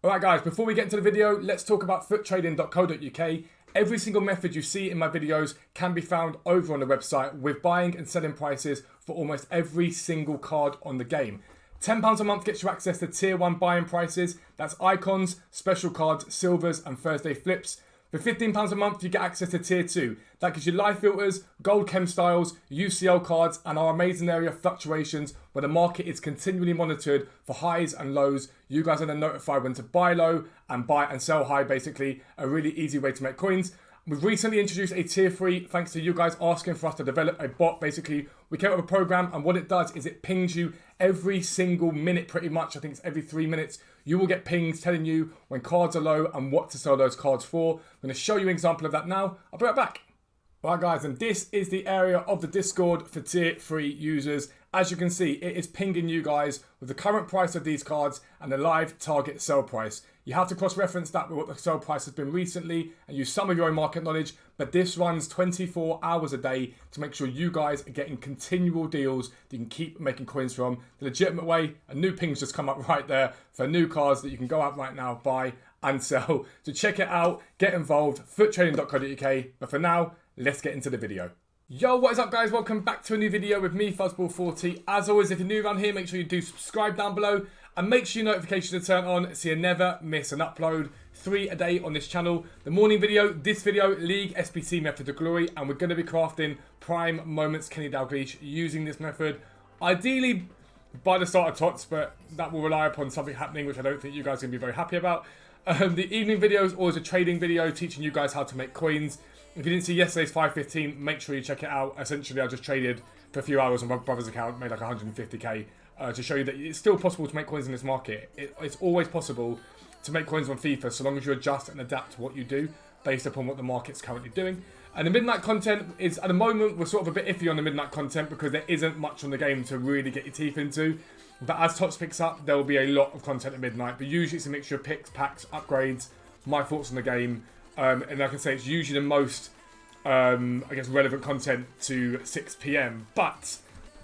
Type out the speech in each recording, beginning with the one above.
Alright guys, before we get into the video, let's talk about futtrading.co.uk. Every single method you see in my videos can be found over on the website with buying and selling prices for almost every single card on the game. £10 a month gets you access to tier 1 buying prices. That's icons, special cards, silvers and Thursday flips. For £15 a month, you get access to tier 2. That gives you live filters, gold chem styles, UCL cards, and our amazing area of fluctuations where the market is continually monitored for highs and lows. You guys are then notified when to buy low and buy and sell high, basically. A really easy way to make coins. We've recently introduced a tier 3 thanks to you guys asking for us to develop a bot. Basically, we came up with a program, and what it does is it pings you every single minute pretty much. I think it's every 3 minutes. You will get pings telling you when cards are low and what to sell those cards for. I'm going to show you an example of that now. I'll be right back. Alright guys, and this is the area of the Discord for tier 3 users. As you can see, it is pinging you guys with the current price of these cards and the live target sell price. You have to cross-reference that with what the sell price has been recently and use some of your own market knowledge, but this runs 24 hours a day to make sure you guys are getting continual deals that you can keep making coins from. The legitimate way, a new ping's just come up right there for new cards that you can go out right now, buy and sell. So check it out, get involved, futtrading.co.uk, but for now, let's get into the video. Yo, what is up guys? Welcome back to a new video with me, Fuzzball40. As always, if you're new around here, make sure you do subscribe down below and make sure your notifications are turned on so you never miss an upload. 3 a day on this channel. The morning video, this video, League SBC Method to Glory, and we're going to be crafting prime moments Kenny Dalglish using this method. Ideally by the start of TOTS, but that will rely upon something happening which I don't think you guys are going to be very happy about. The evening video is always a trading video teaching you guys how to make coins. If you didn't see yesterday's 5.15, make sure you check it out. Essentially, I just traded for a few hours on my brother's account, made like 150k, to show you that it's still possible to make coins in this market. It's always possible to make coins on FIFA, so long as you adjust and adapt to what you do based upon what the market's currently doing. And the midnight content is, at the moment, we're sort of a bit iffy on the midnight content because there isn't much on the game to really get your teeth into. But as TOTS picks up, there will be a lot of content at midnight. But usually it's a mixture of picks, packs, upgrades, my thoughts on the game. And I can say it's usually the most, I guess, relevant content to 6 PM. But,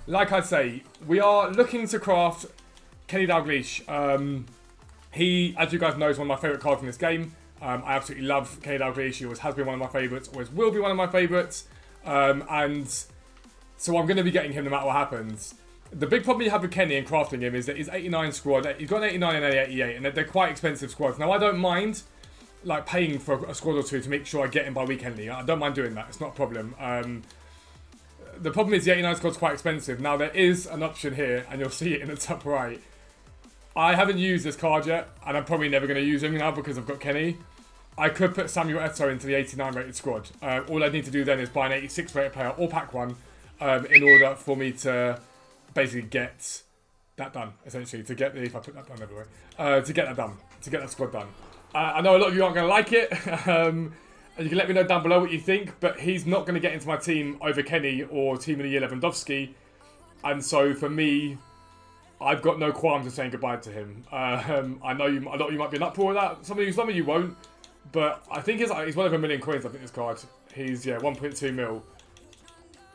like I say, we are looking to craft Kenny Dalglish. He, as you guys know, is one of my favourite cards in this game. I absolutely love Kenny Dalglish. He always has been one of my favourites, always will be one of my favourites. And so I'm going to be getting him no matter what happens. The big problem you have with Kenny and crafting him is that his 89 squad, he's got an 89 and an 88, and they're quite expensive squads. Now, I don't mind like paying for a squad or two to make sure I get him by weekend league. I don't mind doing that. It's not a problem. The problem is the 89 squad's quite expensive. Now, there is an option here, and you'll see it in the top right. I haven't used this card yet, and I'm probably never going to use him now because I've got Kenny. I could put Samuel Eto'o into the 89 rated squad. All I need to do then is buy an 86 rated player or pack one in order for me to basically get that done, essentially. To get the, if I put that down everywhere, to get that done, to get that squad done. I know a lot of you aren't going to like it, and you can let me know down below what you think, but he's not going to get into my team over Kenny or Team of the Year Lewandowski, and so for me, I've got no qualms of saying goodbye to him. I know a lot of you might be an uproar with that, some of you won't, but I think he's one of a million coins, I think, this card. He's, yeah, 1.2 mil.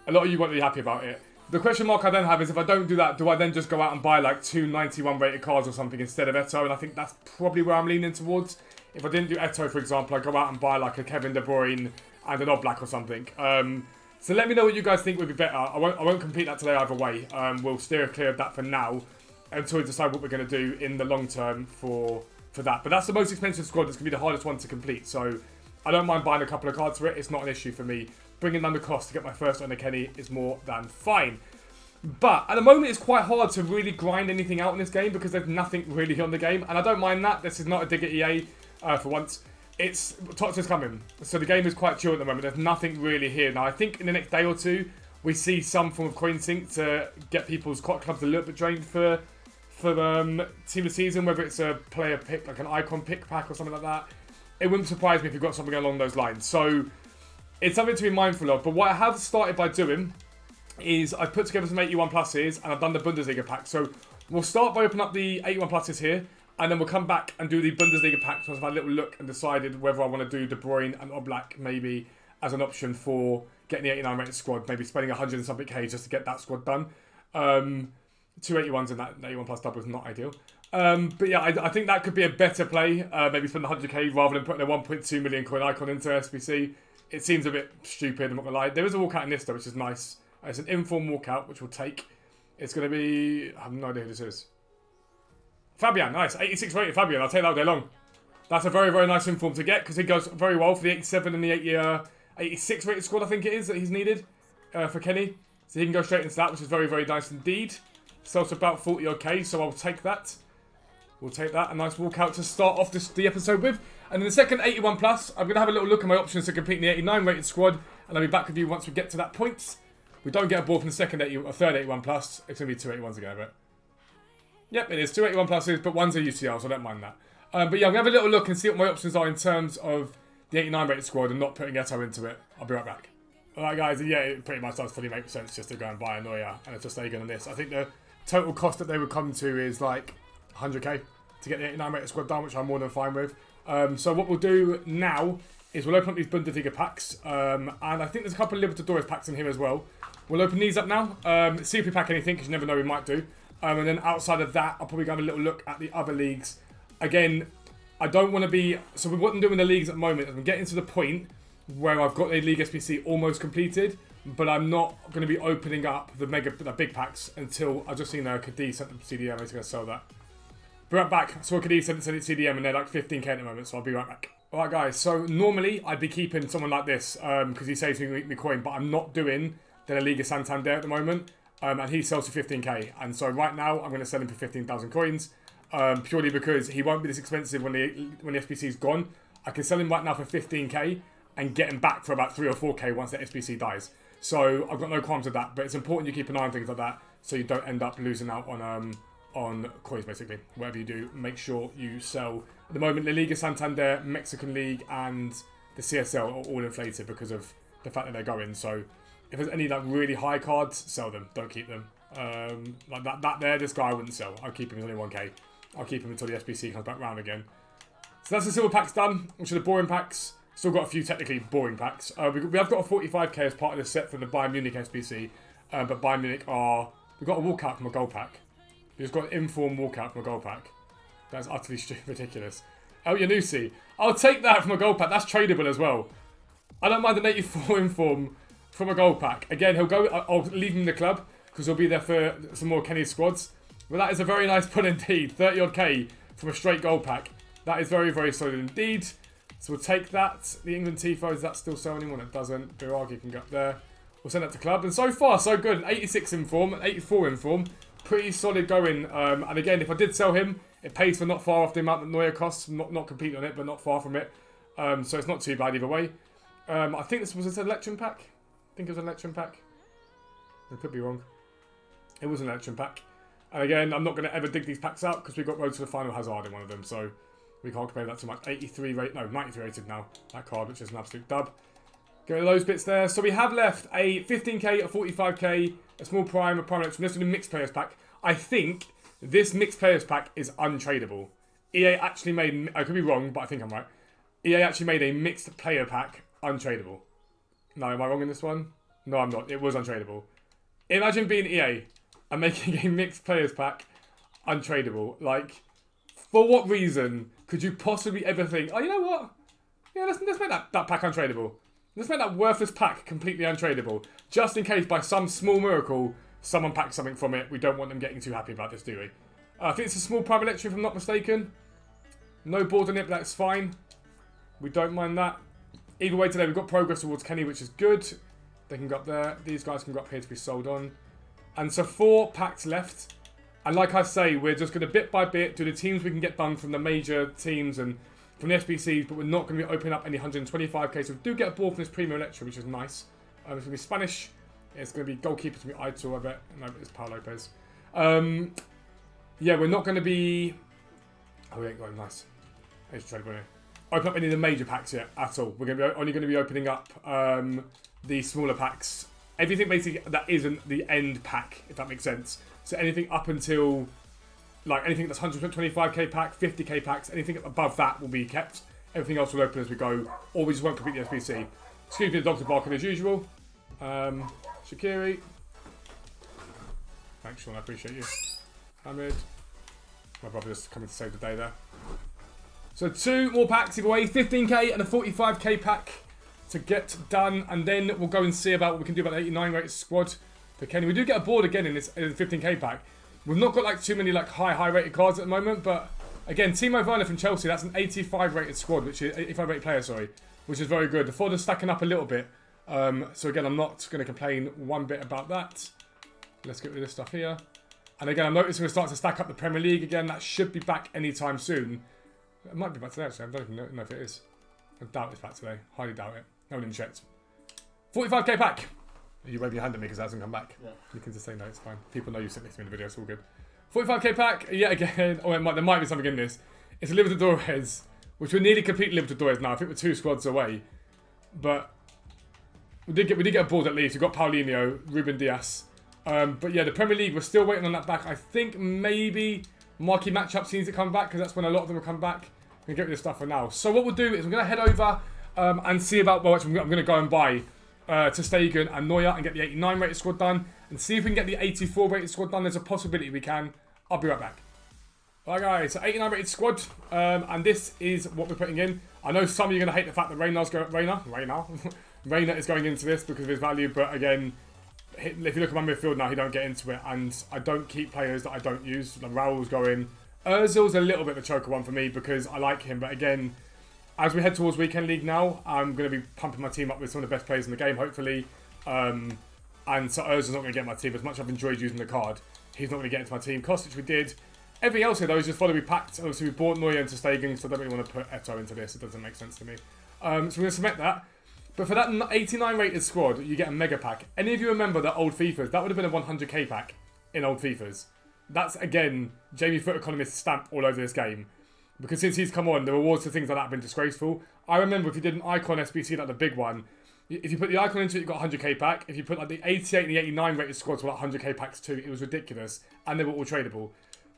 A lot of you won't be happy about it. The question mark I then have is, if I don't do that, do I then just go out and buy like 2 91 rated cards or something instead of Eto'o? And I think that's probably where I'm leaning towards. If I didn't do Eto'o, for example, I'd go out and buy like a Kevin De Bruyne and an Oblak or something. So let me know what you guys think would be better. I won't compete that today either way. We'll steer clear of that for now until we decide what we're going to do in the long term for that. But that's the most expensive squad. It's going to be the hardest one to complete. So I don't mind buying a couple of cards for it. It's not an issue for me. Bringing down the cost to get my first owner Kenny is more than fine. But at the moment, it's quite hard to really grind anything out in this game because there's nothing really on the game. And I don't mind that. This is not a dig at EA for once. TOTS is coming. So the game is quite chill at the moment. There's nothing really here. Now, I think in the next day or two, we see some form of coin sync to get people's clubs a little bit drained for the team of the season, whether it's a player pick, like an icon pick pack or something like that. It wouldn't surprise me if you've got something along those lines. So it's something to be mindful of. But what I have started by doing is I've put together some 81 pluses and I've done the Bundesliga pack. So we'll start by opening up the 81 pluses here, and then we'll come back and do the Bundesliga pack. So I've had a little look and decided whether I want to do De Bruyne and Oblak maybe as an option for getting the 89 rated squad, maybe spending 100 and something K just to get that squad done. 2 81s in that 81 plus double is not ideal. But yeah, I think that could be a better play. Maybe spend 100k rather than putting a 1.2 million coin icon into SBC. It seems a bit stupid, I'm not going to lie. There is a walkout in this though, which is nice. It's an inform walkout, which we'll take. It's going to be... I have no idea who this is. Fabian, nice. 86 rated Fabian, I'll take that all day long. That's a very, very nice inform to get because he goes very well for the 87 and the 86 rated squad, I think it is, that he's needed for Kenny. So he can go straight into that, which is very, very nice indeed. Sells about 40 odd K, so I'll take that. We'll take that. A nice walkout to start off the episode with. And in the second 81 plus, I'm going to have a little look at my options to compete in the 89 rated squad. And I'll be back with you once we get to that point. We don't get a ball from the second 80, or third 81 plus. It's going to be 281s again, but... Yep, it is. 2 81 pluses, but one's a UCL, so I don't mind that. But yeah, I'm going to have a little look and see what my options are in terms of the 89 rated squad and not putting Eto into it. I'll be right back. Alright guys, yeah, it pretty much does fully make sense just to go and buy a Neuer and it's just Sagan on this. I think the total cost that they would come to is like 100k to get the 89 rated squad done, which I'm more than fine with. So what we'll do now is we'll open up these Bundesliga packs. And I think there's a couple of Libertadores packs in here as well. We'll open these up now, see if we pack anything, because you never know, we might do. And then outside of that, I'll probably go have a little look at the other leagues. Again, I don't want to be... So what I'm doing in the leagues at the moment is I'm getting to the point where I've got a League SBC almost completed, but I'm not going to be opening up the big packs until I've just seen Cadiz sent them CDM. I'm just going to sell that. Be right back. I saw Cadiz sent it CDM and they're like 15k at the moment, so I'll be right back. Alright guys, so normally I'd be keeping someone like this because he saves me coin, but I'm not doing the La Liga Santander at the moment. And he sells for 15k, and so right now I'm going to sell him for 15,000 coins, purely because he won't be this expensive when the SBC is gone. I can sell him right now for 15k and get him back for about 3 or 4k once the SBC dies. So I've got no qualms with that, but it's important you keep an eye on things like that so you don't end up losing out on coins basically. Whatever you do, make sure you sell. At the moment, La Liga Santander, Mexican League, and the CSL are all inflated because of the fact that they're going. So if there's any like really high cards, sell them. Don't keep them. Like that there, this guy I wouldn't sell. I'll keep him until 1k. I'll keep him until the SBC comes back round again. So that's the silver packs done, which are the boring packs. Still got a few technically boring packs. We have got a 45k as part of the set from the Bayern Munich SBC. But Bayern Munich are... We've got a walkout from a gold pack. We've just got an inform walkout from a gold pack. That's utterly ridiculous. El Yanusi. I'll take that from a gold pack. That's tradable as well. I don't mind an 84 inform from a gold pack. Again, he'll go... I'll leave him in the club because he'll be there for some more Kenny squads. But that is a very nice pull indeed. 30 odd K from a straight gold pack. That is very, very solid indeed. So we'll take that. The England Tifo, does that still sell anyone? It doesn't. Biragi can go up there. We'll send that to club. And so far, so good. An 86 inform, an 84 inform. Pretty solid going. And again, if I did sell him, it pays for not far off the amount that Neuer costs. Not completely on it, but not far from it. So it's not too bad either way. I think this was an election pack. I think it was an election pack. I could be wrong. It was an election pack. And again, I'm not going to ever dig these packs out because we got road to the final Hazard in one of them. So we can't compare that to my 83 rate. No, 93 rated now. That card, which is an absolute dub. Get rid of those bits there. So we have left a 15k, a 45k, a small prime, a prime election. This is a mixed players pack. I think this mixed players pack is untradeable. EA actually made, I could be wrong, but I think I'm right. EA actually made a mixed player pack untradeable. No, am I wrong in this one? No, I'm not. It was untradeable. Imagine being EA and making a mixed players pack untradeable. Like, for what reason could you possibly ever think, oh, you know what? Yeah, let's make that pack untradeable. Let's make that worthless pack completely untradeable. Just in case, by some small miracle, someone packs something from it. We don't want them getting too happy about this, do we? I think it's a small prime electric, if I'm not mistaken. No board on it, but that's fine. We don't mind that. Either way today, we've got progress towards Kenny, which is good. They can go up there. These guys can go up here to be sold on. And so 4 packs left. And like I say, we're just going to bit by bit do the teams we can get done from the major teams and from the SBCs, but we're not going to be opening up any 125k. So we do get a ball from this Premium Electro, which is nice. It's going to be Spanish. It's going to be goalkeeper, it's going to be Aitor, I bet. No, it's Pau Lopez. Yeah, we're not going to be... Oh, yeah, nice. Open up any of the major packs yet at all. We're only going to be opening up the smaller packs. Everything basically that isn't the end pack, if that makes sense. So anything up until, like anything that's 125k pack, 50k packs, anything above that will be kept. Everything else will open as we go, or we just won't complete the SBC. Excuse me, the dogs are barking as usual. Shaqiri. Thanks, Sean, I appreciate you. Hamid. My brother just coming to save the day there. So 2 more packs either way, 15k and a 45k pack to get done, and then we'll go and see about what we can do about the 89 rated squad for Kenny. We do get a board again in this 15k pack. We've not got like too many like high rated cards at the moment, but again, Timo Werner from Chelsea, that's an 85 rated squad, which is 85 rated player, sorry, which is very good. The Ford's stacking up a little bit, so again, I'm not going to complain one bit about that. Let's get rid of this stuff here. And again, I'm noticing we're starting to stack up the Premier League again. That should be back anytime soon. It might be back today, actually. I don't even know if it is. I doubt it's back today. Highly doubt it. No one even checked. 45k pack. You wave your hand at me because it hasn't come back. Yeah. You can just say no, it's fine. People know you sent this to me in the video, it's all good. 45k pack, yet again. Oh, there might be something in this. It's a Libertadores, which we're nearly complete Libertadores now. I think we're 2 squads away. But we did get a board at least. We've got Paulinho, Ruben Dias. But yeah, the Premier League, we're still waiting on that back. I think maybe marquee matchups needs to come back because that's when a lot of them will come back. We're going to get rid of stuff for now. So what we'll do is we're going to head over and see about, well, actually, I'm going to go and buy Ter Stegen and Neuer and get the 89 rated squad done and see if we can get the 84 rated squad done. There's a possibility we can. I'll be right back. Alright guys, so 89 rated squad, and this is what we're putting in. I know some of you are going to hate the fact that Reina is going into this because of his value, but again, if you look at my midfield now, he don't get into it, and I don't keep players that I don't use. Like Raul's going. Ozil's a little bit of a choker one for me because I like him, but again, as we head towards Weekend League now, I'm going to be pumping my team up with some of the best players in the game, hopefully. And so Ozil's not going to get my team. As much as I've enjoyed using the card, he's not going to get into my team. Kostic we did. Everything else here, though, is just follow we packed. Obviously, we bought Neuer into Stegen, so I don't really want to put Eto'o into this. It doesn't make sense to me. So we're going to submit that. But for that 89 rated squad, you get a mega pack. Any of you remember the old FIFAs? That would have been a 100k pack in old FIFAs. That's, again, Jamie Foot Economist stamp all over this game. Because since he's come on, the rewards for things like that have been disgraceful. I remember if you did an Icon SBC, like the big one, if you put the Icon into it, you got 100k pack. If you put like the 88 and the 89 rated squads were like 100k packs too, it was ridiculous. And they were all tradable.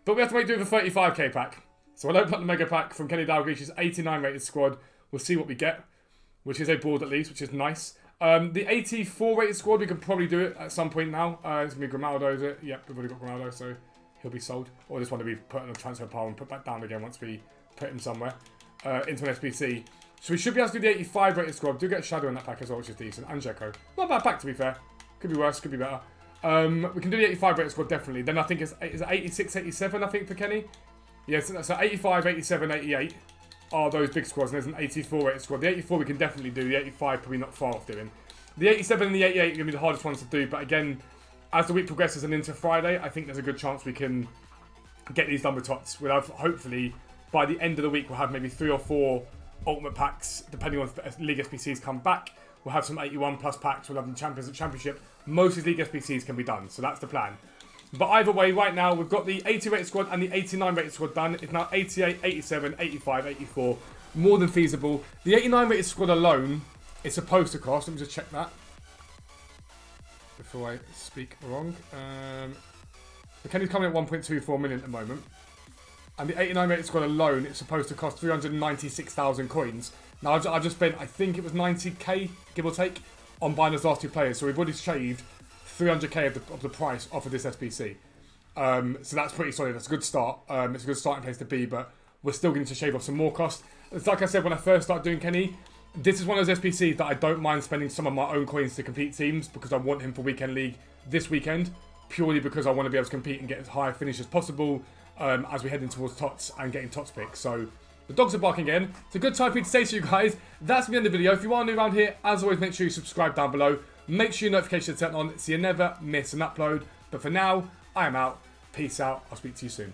But we have to wait to do it for 35k pack. So I'll open up the mega pack from Kenny Dalglish's 89 rated squad. We'll see what we get, which is a board at least, which is nice. The 84 rated squad, we can probably do it at some point now. It's going to be Grimaldo, is it? Yep, we've already got Grimaldo, so he'll be sold. Or this one to be put on a transfer pile and put back down again once we put him somewhere into an SBC. So we should be able to do the 85 rated squad. Do get a Shadow in that pack as well, which is decent. And Dzeko. Not a bad pack, to be fair. Could be worse, could be better. We can do the 85 rated squad, definitely. Then I think it's 86, 87, I think, for Kenny. Yes, so 85, 87, 88 are those big squads. And there's an 84 rated squad. The 84 we can definitely do. The 85 probably not far off doing. The 87 and the 88 are going to be the hardest ones to do. But again, as the week progresses and into Friday, I think there's a good chance we can get these done with tots. We'll have, hopefully, by the end of the week, we'll have maybe 3 or 4 ultimate packs, depending on if League SBCs come back. We'll have some 81 plus packs. We'll have the Championship. Most of the League SBCs can be done, so that's the plan. But either way, right now, we've got the 80 rated squad and the 89 rated squad done. It's now 88, 87, 85, 84. More than feasible. The 89 rated squad alone is supposed to cost, let me just check that before I speak wrong. Kenny's coming at 1.24 million at the moment. And the 89 rated squad alone is supposed to cost 396,000 coins. Now, I've just spent, I think it was 90k, give or take, on buying those last 2 players. So we've already shaved 300k of the price off of this SBC. So that's pretty solid. That's a good start. It's a good starting place to be, but we're still going to shave off some more cost. It's like I said when I first started doing Kenny, this is one of those SBCs that I don't mind spending some of my own coins to complete teams because I want him for Weekend League this weekend, purely because I want to be able to compete and get as high a finish as possible as we head in towards tots and getting tots picks. So the dogs are barking again. It's a good time for me to say to you guys, that's the end of the video. If you are new around here, as always, make sure you subscribe down below. Make sure your notifications are turned on so you never miss an upload. But for now, I am out. Peace out. I'll speak to you soon.